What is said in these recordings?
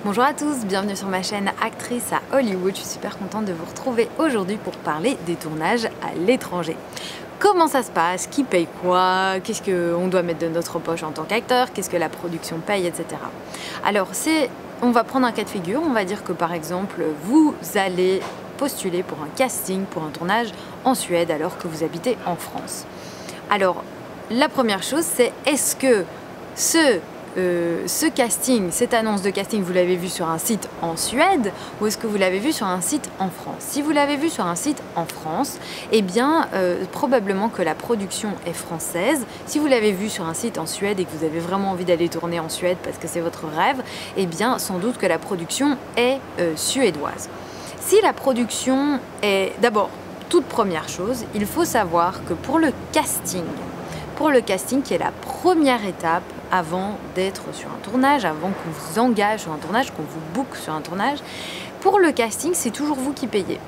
Bonjour à tous, bienvenue sur ma chaîne Actrice à Hollywood. Je suis super contente de vous retrouver aujourd'hui pour parler des tournages à l'étranger. Comment ça se passe? Qui paye quoi? Qu'est-ce qu'on doit mettre de notre poche en tant qu'acteur? Qu'est-ce que la production paye, etc. Alors, on va prendre un cas de figure. On va dire que par exemple, vous allez postuler pour un casting, pour un tournage en Suède alors que vous habitez en France. Alors, la première chose, c'est est-ce que ce casting, cette annonce de casting, vous l'avez vu sur un site en Suède ou est-ce que vous l'avez vu sur un site en France? Si vous l'avez vu sur un site en France, eh bien, probablement que la production est française. Si vous l'avez vu sur un site en Suède et que vous avez vraiment envie d'aller tourner en Suède parce que c'est votre rêve, eh bien, sans doute que la production est suédoise. Si la production est... D'abord, toute première chose, il faut savoir que pour le casting qui est la première étape avant d'être sur un tournage, avant qu'on vous engage sur un tournage, qu'on vous book sur un tournage, pour le casting, c'est toujours vous qui payez.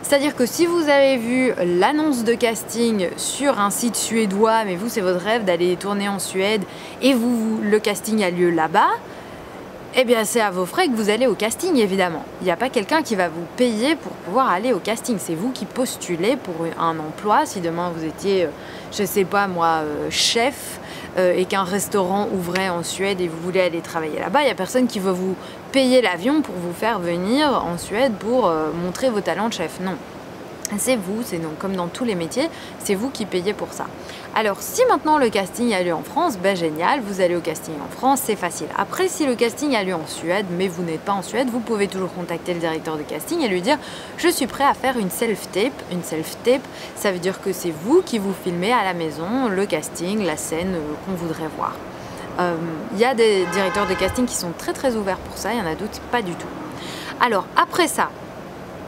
C'est-à-dire que si vous avez vu l'annonce de casting sur un site suédois, mais vous, c'est votre rêve d'aller tourner en Suède, et le casting a lieu là-bas, eh bien, c'est à vos frais que vous allez au casting, évidemment. Il n'y a pas quelqu'un qui va vous payer pour pouvoir aller au casting. C'est vous qui postulez pour un emploi. Si demain vous étiez, je ne sais pas moi, chef et qu'un restaurant ouvrait en Suède et vous voulez aller travailler là-bas, il n'y a personne qui va vous payer l'avion pour vous faire venir en Suède pour montrer vos talents de chef. Non. C'est vous, c'est donc comme dans tous les métiers, c'est vous qui payez pour ça. Alors si maintenant le casting a lieu en France, ben génial, vous allez au casting en France, c'est facile. Après si le casting a lieu en Suède, mais vous n'êtes pas en Suède, vous pouvez toujours contacter le directeur de casting et lui dire « Je suis prêt à faire une self-tape ». Une self-tape, ça veut dire que c'est vous qui vous filmez à la maison le casting, la scène qu'on voudrait voir. Il y a des directeurs de casting qui sont très ouverts pour ça, il y en a d'autres pas du tout. Alors après ça,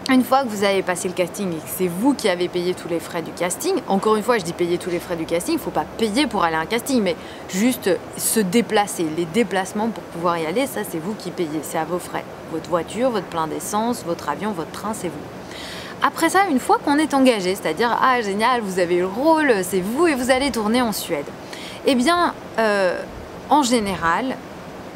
une fois que vous avez passé le casting et que c'est vous qui avez payé tous les frais du casting, encore une fois je dis payer tous les frais du casting, il ne faut pas payer pour aller à un casting, mais juste se déplacer, les déplacements pour pouvoir y aller, ça c'est vous qui payez, c'est à vos frais. Votre voiture, votre plein d'essence, votre avion, votre train, c'est vous. Après ça, une fois qu'on est engagé, c'est-à-dire « Ah génial, vous avez le rôle, c'est vous et vous allez tourner en Suède », eh bien en général,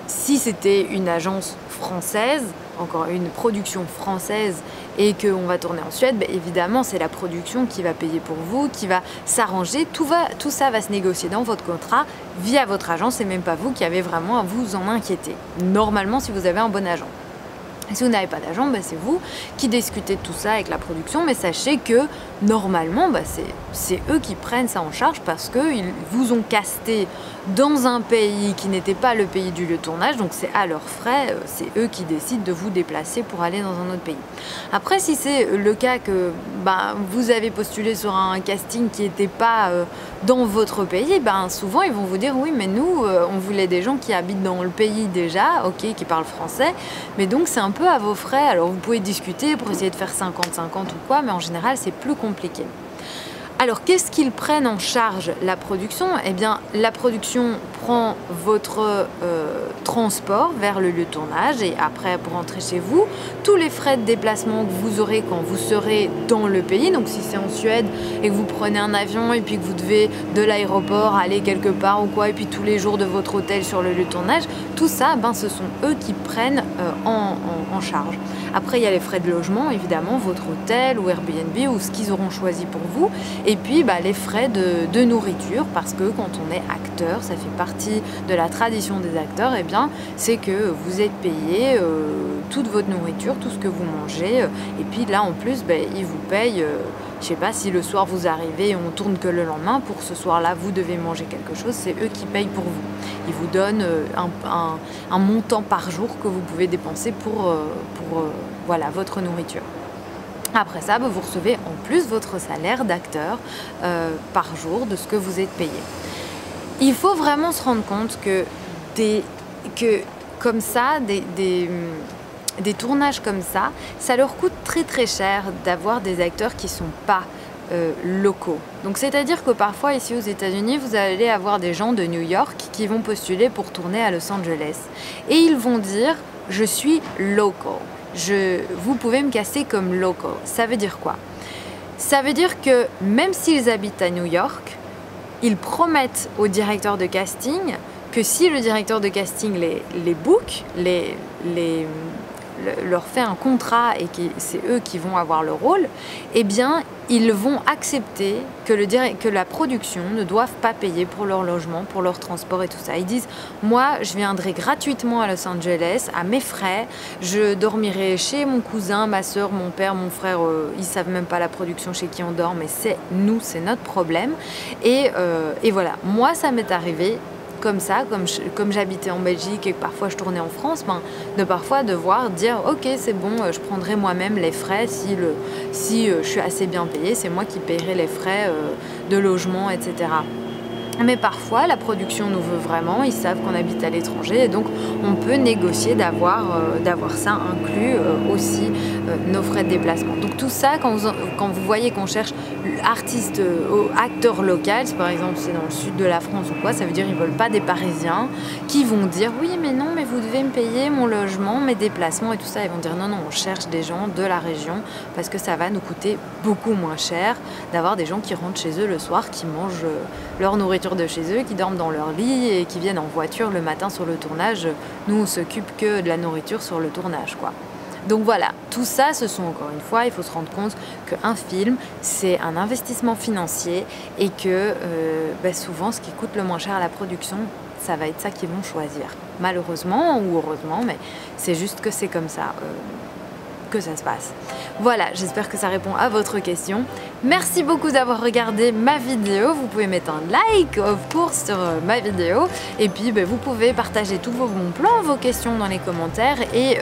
si c'était une agence française, encore une production française et qu'on va tourner en Suède, ben évidemment c'est la production qui va payer pour vous, qui va s'arranger, tout ça va se négocier dans votre contrat via votre agent, c'est même pas vous qui avez vraiment à vous en inquiéter, normalement si vous avez un bon agent. Si vous n'avez pas d'agent, ben c'est vous qui discutez de tout ça avec la production, mais sachez que normalement ben c'est eux qui prennent ça en charge parce qu'ils vous ont casté dans un pays qui n'était pas le pays du lieu de tournage, donc c'est à leurs frais, c'est eux qui décident de vous déplacer pour aller dans un autre pays. Après, si c'est le cas que ben, vous avez postulé sur un casting qui n'était pas dans votre pays, ben, souvent ils vont vous dire oui mais nous on voulait des gens qui habitent dans le pays déjà, ok, qui parlent français, mais donc c'est un peu à vos frais. Alors vous pouvez discuter pour essayer de faire 50-50 ou quoi, mais en général c'est plus compliqué. Alors qu'est-ce qu'ils prennent en charge la production? Eh bien la production prend votre transport vers le lieu de tournage et après pour rentrer chez vous, tous les frais de déplacement que vous aurez quand vous serez dans le pays, donc si c'est en Suède et que vous prenez un avion et puis que vous devez de l'aéroport aller quelque part ou quoi et puis tous les jours de votre hôtel sur le lieu de tournage, tout ça ben, ce sont eux qui prennent en charge. Après il y a les frais de logement évidemment, votre hôtel ou Airbnb ou ce qu'ils auront choisi pour vous et puis bah, les frais de nourriture parce que quand on est acteur, ça fait partie de la tradition des acteurs, et bien c'est que vous êtes payé toute votre nourriture, tout ce que vous mangez et puis là en plus bah, ils vous payent, je sais pas si le soir vous arrivez et on tourne que le lendemain, pour ce soir-là vous devez manger quelque chose, c'est eux qui payent pour vous. Ils vous donnent un montant par jour que vous pouvez dépenser pour voilà, votre nourriture. Après ça, vous recevez en plus votre salaire d'acteur par jour de ce que vous êtes payé. Il faut vraiment se rendre compte que comme ça, des tournages comme ça leur coûte très cher d'avoir des acteurs qui ne sont pas locaux. Donc c'est-à-dire que parfois ici aux États-Unis, vous allez avoir des gens de New York qui vont postuler pour tourner à Los Angeles. Et ils vont dire « je suis local ». Vous pouvez me casser comme local. Ça veut dire quoi? Ça veut dire que même s'ils habitent à New York, ils promettent au directeur de casting que si le directeur de casting les book, leur fait un contrat et que c'est eux qui vont avoir le rôle, eh bien ils vont accepter que la production ne doive pas payer pour leur logement, pour leur transport et tout ça. Ils disent, moi je viendrai gratuitement à Los Angeles, à mes frais, je dormirai chez mon cousin, ma soeur, mon père, mon frère, ils savent même pas la production chez qui on dort, mais c'est nous, c'est notre problème. Et voilà, moi ça m'est arrivé comme ça, comme j'habitais en Belgique et que parfois je tournais en France, de parfois devoir dire ok c'est bon, je prendrai moi-même les frais si je suis assez bien payée, c'est moi qui paierai les frais de logement, etc. Mais parfois la production nous veut vraiment, ils savent qu'on habite à l'étranger et donc on peut négocier d'avoir ça inclus aussi nos frais de déplacement. Donc tout ça, quand vous voyez qu'on cherche artiste, acteur local, par exemple c'est dans le sud de la France ou quoi, ça veut dire qu'ils ne veulent pas des Parisiens qui vont dire oui mais non mais vous devez me payer mon logement, mes déplacements et tout ça. Ils vont dire non on cherche des gens de la région parce que ça va nous coûter beaucoup moins cher d'avoir des gens qui rentrent chez eux le soir, qui mangent leur nourriture de chez eux, qui dorment dans leur lit et qui viennent en voiture le matin sur le tournage. Nous on s'occupe que de la nourriture sur le tournage quoi. Donc voilà, tout ça, ce sont encore une fois, il faut se rendre compte qu'un film, c'est un investissement financier et que souvent, ce qui coûte le moins cher à la production, ça va être ça qu'ils vont choisir. Malheureusement ou heureusement, mais c'est juste que c'est comme ça que ça se passe. Voilà, j'espère que ça répond à votre question. Merci beaucoup d'avoir regardé ma vidéo. Vous pouvez mettre un like, of course, sur ma vidéo. Et puis, vous pouvez partager tous vos bons plans, vos questions dans les commentaires et...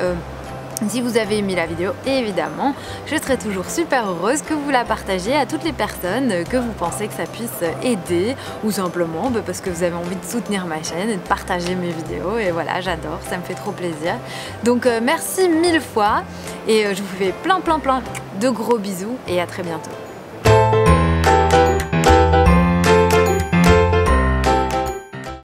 si vous avez aimé la vidéo, évidemment, je serai toujours super heureuse que vous la partagiez à toutes les personnes que vous pensez que ça puisse aider ou simplement parce que vous avez envie de soutenir ma chaîne et de partager mes vidéos. Et voilà, j'adore, ça me fait trop plaisir. Donc merci mille fois et je vous fais plein de gros bisous et à très bientôt.